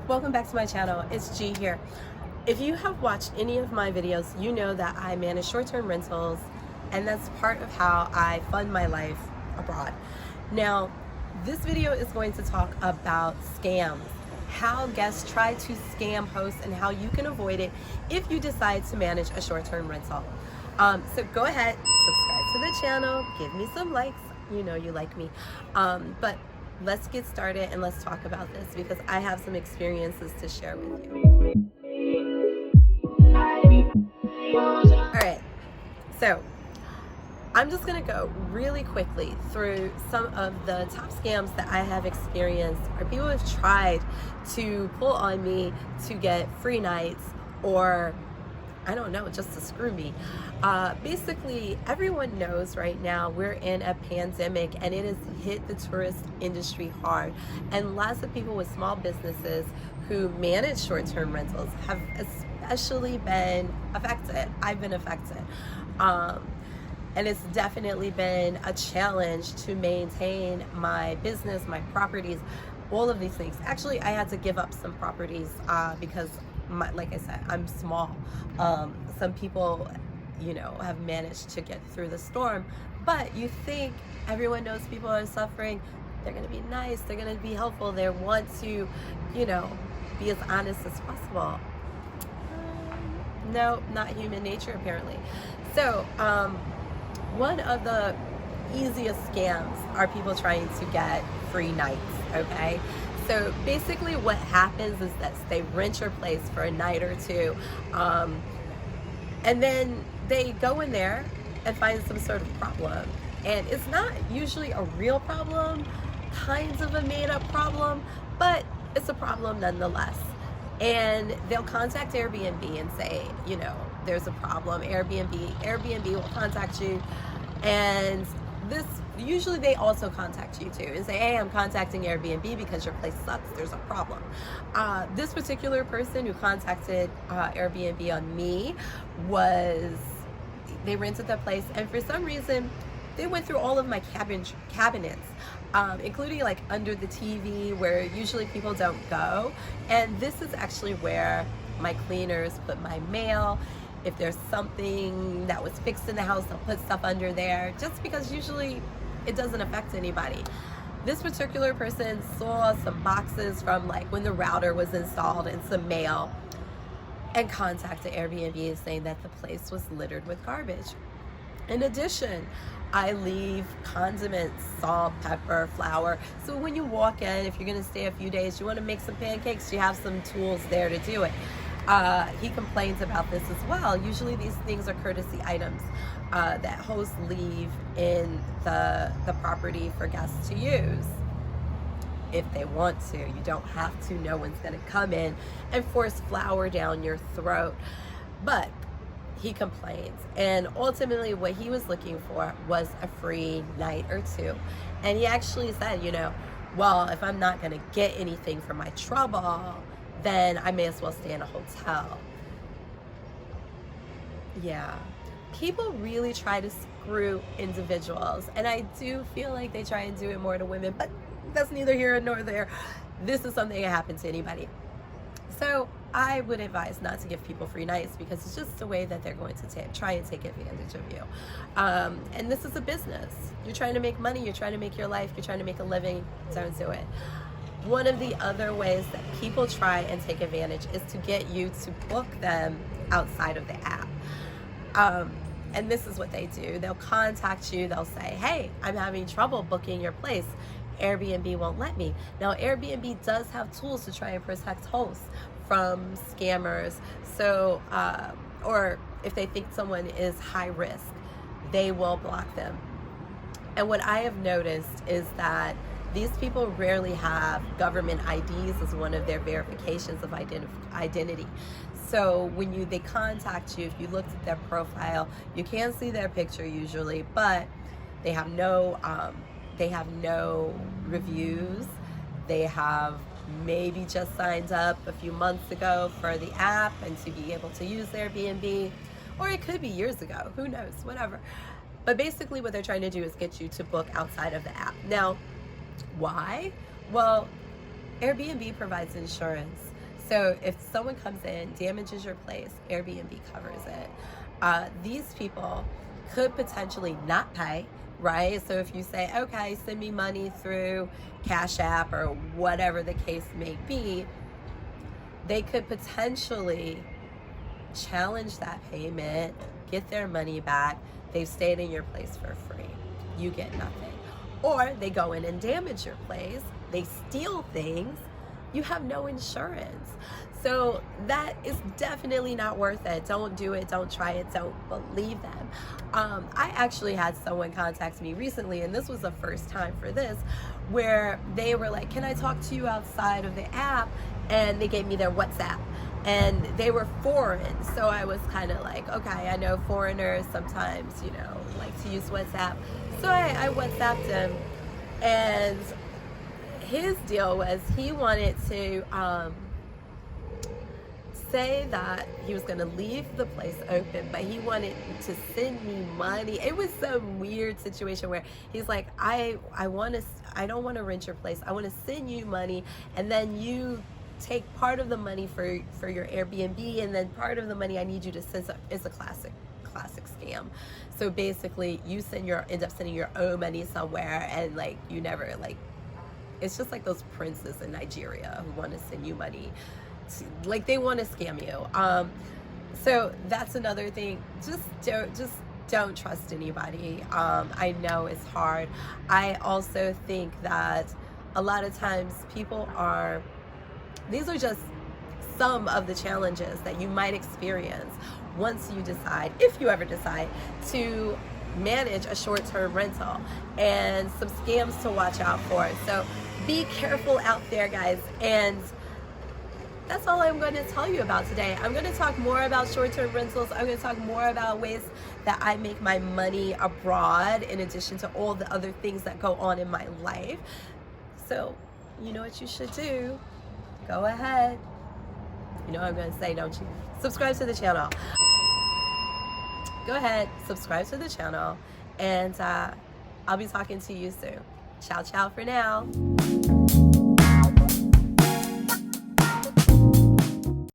Welcome back to my channel. It's G here. If you have watched any of my videos, you know that I manage short-term rentals, and that's part of how I fund my life abroad. Now, this video is going to talk about scams, how guests try to scam hosts, and how you can avoid it if you decide to manage a short-term rental. So go ahead, subscribe to the channel, give me some likes. You know you like me. But let's get started and let's talk about this because I have some experiences to share with you. Alright, so I'm just going to go really quickly through some of the top scams that I have experienced, or people have tried to pull on me to get free nights, or I don't know, just to screw me. Basically, everyone knows right now we're in a pandemic and it has hit the tourist industry hard. And lots of people with small businesses who manage short-term rentals have especially been affected. I've been affected. And it's definitely been a challenge to maintain my business, my properties, all of these things. Actually, I had to give up some properties because like I said, I'm small. Some people, you know, have managed to get through the storm, but you think everyone knows people are suffering. They're going to be nice. They're going to be helpful. They want to, you know, be as honest as possible. No, not human nature, apparently. So, one of the easiest scams are people trying to get free nights, okay? So basically what happens is that they rent your place for a night or two, and then they go in there and find some sort of problem. And it's not usually a real problem, kind of a made-up problem, but it's a problem nonetheless. And they'll contact Airbnb and say, you know, there's a problem. Airbnb will contact you, and usually they also contact you too and say, hey, I'm contacting Airbnb because your place sucks, there's a problem. This particular person who contacted Airbnb on me they rented the place, and for some reason they went through all of my cabinets, including like under the TV where usually people don't go. And this is actually where my cleaners put my mail. If there's something that was fixed in the house, they'll put stuff under there, just because usually it doesn't affect anybody. This particular person saw some boxes from like when the router was installed and some mail, and contacted Airbnb saying that the place was littered with garbage. In addition, I leave condiments, salt, pepper, flour. So when you walk in, if you're gonna stay a few days, you wanna make some pancakes, you have some tools there to do it. He complains about this as well. Usually these things are courtesy items that hosts leave in the property for guests to use if they want to. You don't have to. No one's going to come in and force flour down your throat. But he complains, and ultimately what he was looking for was a free night or two. And he actually said, you know, well, if I'm not going to get anything for my trouble, then I may as well stay in a hotel. Yeah, people really try to screw individuals, and I do feel like they try and do it more to women, but that's neither here nor there. This is something that happens to anybody. So I would advise not to give people free nights because it's just a way that they're going to try and take advantage of you. And this is a business. You're trying to make money, you're trying to make your life, you're trying to make a living. Don't do it. One of the other ways that people try and take advantage is to get you to book them outside of the app. And this is what they do. They'll contact you. They'll say, hey, I'm having trouble booking your place. Airbnb won't let me. Now, Airbnb does have tools to try and protect hosts from scammers. So, or if they think someone is high risk, they will block them. And what I have noticed is that these people rarely have government IDs as one of their verifications of identity. So when they contact you, if you looked at their profile, you can see their picture usually, but they have no reviews. They have maybe just signed up a few months ago for the app and to be able to use Airbnb, or it could be years ago, who knows, whatever. But basically what they're trying to do is get you to book outside of the app. Now, why? Well, Airbnb provides insurance. So if someone comes in, damages your place, Airbnb covers it. These people could potentially not pay, right? So if you say, okay, send me money through Cash App or whatever the case may be, they could potentially challenge that payment, get their money back. They've stayed in your place for free. You get nothing. Or they go in and damage your place. They steal things. You have no insurance. So that is definitely not worth it. Don't do it. Don't try it. Don't believe them. I actually had someone contact me recently, and this was the first time for this, where they were like, can I talk to you outside of the app? And they gave me their WhatsApp. And they were foreign. So I was kind of like, okay, I know foreigners sometimes, like to use WhatsApp. So I WhatsApped him. And his deal was he wanted to say that he was going to leave the place open, but he wanted to send me money. It was some weird situation where he's like, I don't want to rent your place. I want to send you money, and then you take part of the money for your Airbnb, and then part of the money I need you to send. It's a classic scam. So basically you end up sending your own money somewhere, and like you never, like, it's just like those princes in Nigeria who want to send you money. Like they want to scam you. So that's another thing. Just don't trust anybody. I know it's hard. I also think that a lot of times these are just some of the challenges that you might experience once you decide, if you ever decide, to manage a short-term rental, and some scams to watch out for. So be careful out there, guys. And that's all I'm going to tell you about today. I'm going to talk more about short-term rentals. I'm going to talk more about ways that I make my money abroad, in addition to all the other things that go on in my life. So you know what you should do. Go ahead. You know what I'm going to say, don't you? Subscribe to the channel. Go ahead, subscribe to the channel, and I'll be talking to you soon. Ciao, ciao for now.